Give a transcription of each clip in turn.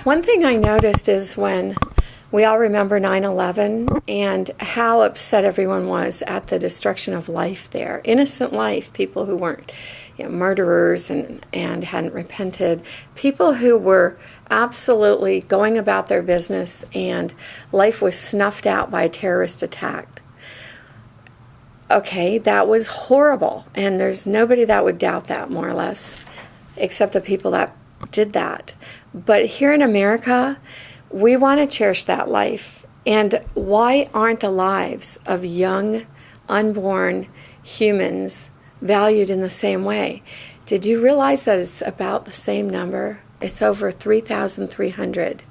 One thing I noticed is when we all remember 9/11 and how upset everyone was at the destruction of life there. Innocent life, people who weren't murderers and hadn't repented, people who were absolutely going about their business, and life was snuffed out by a terrorist attack. Okay, that was horrible, and there's nobody that would doubt that, more or less, except the people that did that. But here in America, we want to cherish that life. And why aren't the lives of young, unborn humans valued in the same way? Did you realize that it's about the same number? It's over 3,300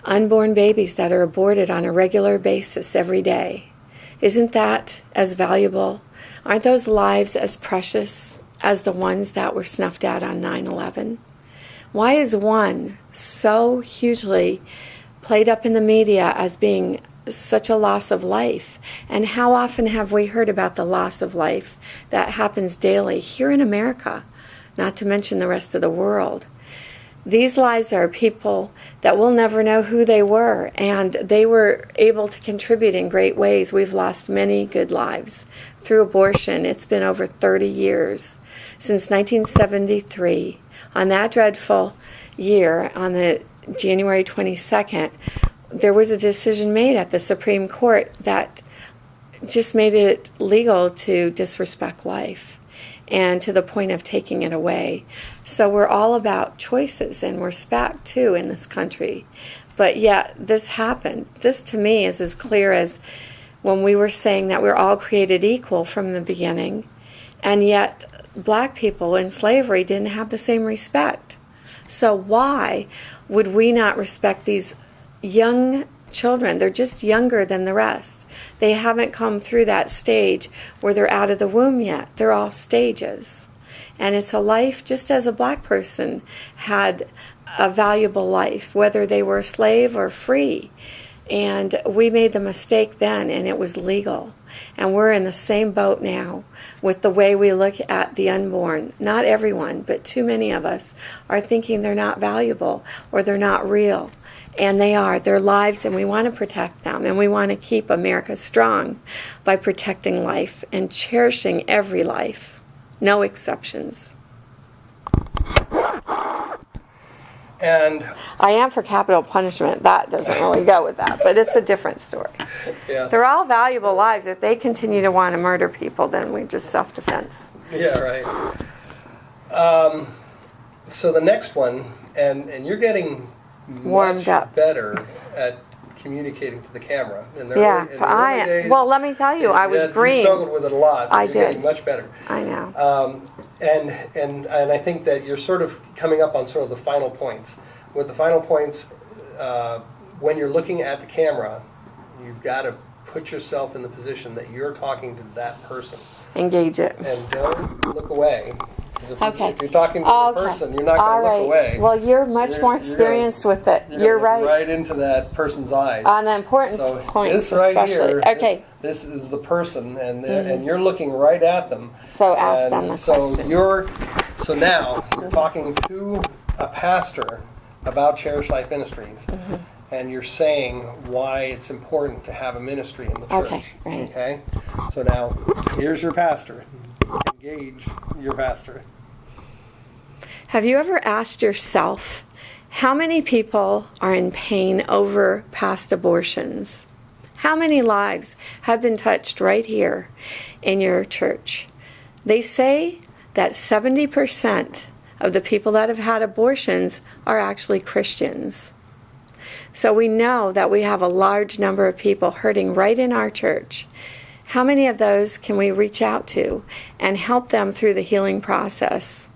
unborn babies that are aborted on a regular basis every day. Isn't that as valuable? Aren't those lives as precious as the ones that were snuffed out on 9/11? Why is one so hugely played up in the media as being such a loss of life? And how often have we heard about the loss of life that happens daily here in America, not to mention the rest of the world? These lives are people that we'll never know who they were, and they were able to contribute in great ways. We've lost many good lives through abortion. It's been over 30 years, since 1973. On that dreadful year, on the January 22nd, there was a decision made at the Supreme Court that just made it legal to disrespect life, and to the point of taking it away. So we're all about choices and respect, too, in this country. But yet, this happened. This, to me, is as clear as when we were saying that we're all created equal from the beginning, and yet black people in slavery didn't have the same respect. So why would we not respect these young children? They're just younger than the rest. They haven't come through that stage where they're out of the womb yet. They're all stages. And it's a life just as a black person had a valuable life, whether they were a slave or free. And we made the mistake then, and it was legal. And we're in the same boat now with the way we look at the unborn. Not everyone, but too many of us are thinking they're not valuable or they're not real. And they are. They're lives, and we want to protect them. And we want to keep America strong by protecting life and cherishing every life. No exceptions. And I am for capital punishment. That doesn't really go with that, but it's a different story. Yeah. They're all valuable lives. If they continue to want to murder people, then we just self-defense. Yeah, right. So the next one, and you're getting Warmed up. better at communicating to the camera. In the Yeah, early days, well, let me tell you, I was green. You struggled with it a lot. I you're did. Getting much better. I know. And I think that you're sort of coming up on sort of the final points. With the final points, when you're looking at the camera, you've got to put yourself in the position that you're talking to that person. Engage it. And don't look away. Because if you're talking to a person, you're not going to look away. Well, you're much more experienced with it. You're right. Right into that person's eyes. On the important points, this right especially. here, Okay. this is the person, and you're looking right at them. So ask them the question. So now you're talking to a pastor about Cherish Life Ministries, and you're saying why it's important to have a ministry in the church. Okay, right. Okay? So now, here's your pastor. Engage your pastor. Have you ever asked yourself how many people are in pain over past abortions? How many lives have been touched right here in your church? They say that 70% of the people that have had abortions are actually Christians. So we know that we have a large number of people hurting right in our church. How many of those can we reach out to and help them through the healing process?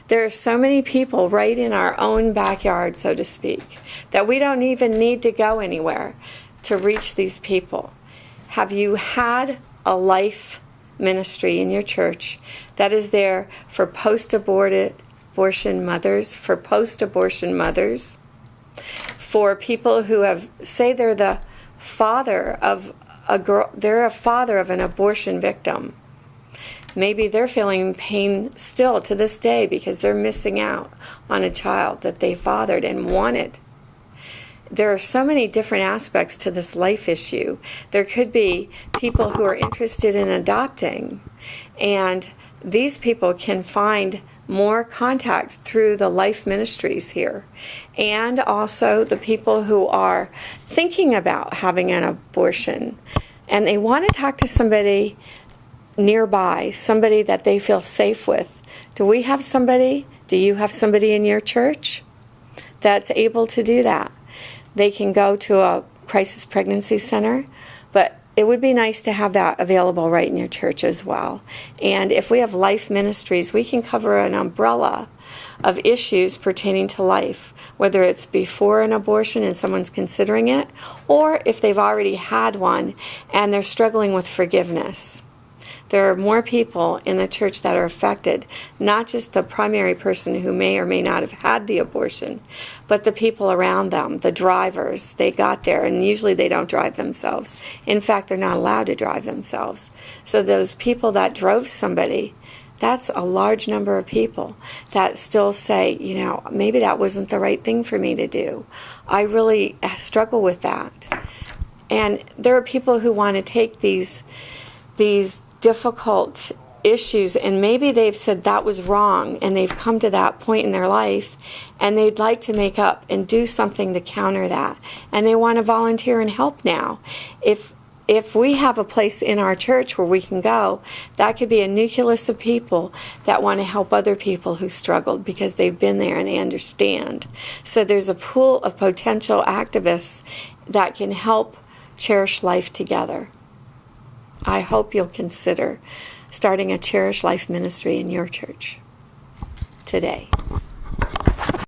There are so many people right in our own backyard, so to speak, that we don't even need to go anywhere to reach these people. Have you had a life ministry in your church that is there for post-abortion mothers, for people who have, say they're the father of a girl, they're a father of an abortion victim. Maybe they're feeling pain still to this day because they're missing out on a child that they fathered and wanted. There are so many different aspects to this life issue. There could be people who are interested in adopting, and these people can find more contacts through the life ministries here. And also the people who are thinking about having an abortion, and they want to talk to somebody nearby, somebody that they feel safe with. Do we have somebody? Do you have somebody in your church that's able to do that? They can go to a crisis pregnancy center, but it would be nice to have that available right in your church as well. And if we have life ministries, we can cover an umbrella of issues pertaining to life, whether it's before an abortion and someone's considering it, or if they've already had one and they're struggling with forgiveness. There are more people in the church that are affected, not just the primary person who may or may not have had the abortion, but the people around them, the drivers. They got there, and usually they don't drive themselves. In fact, they're not allowed to drive themselves. So those people that drove somebody, that's a large number of people that still say, maybe that wasn't the right thing for me to do. I really struggle with that. And there are people who want to take these difficult issues, and maybe they've said that was wrong, and they've come to that point in their life, and they'd like to make up and do something to counter that, and they want to volunteer and help now. If we have a place in our church where we can go, that could be a nucleus of people that want to help other people who struggled because they've been there and they understand. So there's a pool of potential activists that can help cherish life together. I hope you'll consider starting a Cherish Life ministry in your church today.